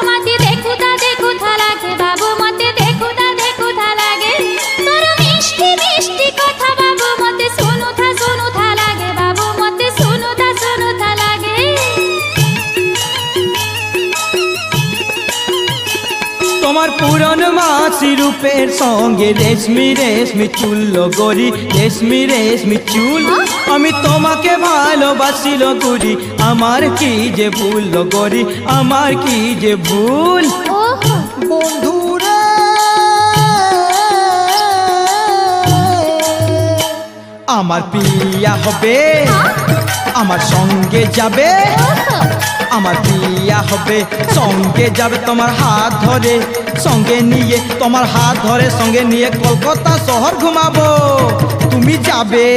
মতে দেখু থা লাগে বাবু মতে দেখু থা লাগে তোর মিষ্টি মিষ্টি কথা বাবু মতে শুনু থা লাগে বাবু মতে শুনু থা লাগে তোমার পুরন মাছি রূপের সঙ্গে রেশমি রেশমি চুল গরি রেশমি রেশমি চুল আমি তোমাকে ভালোবাসিল গুরি আমার কি যে ভুল গরি আমার কি যে ভুল ওহো বন্ধুরে আমার পিয়া হবে আমার সঙ্গে যাবে ওহো আমার বিয়া হবে সঙ্গে যাবে তোমার হাত ধরে সঙ্গে নিয়ে তোমার হাত ধরে সঙ্গে নিয়ে কলকাতা শহর ঘুমাবো তুমি যাবে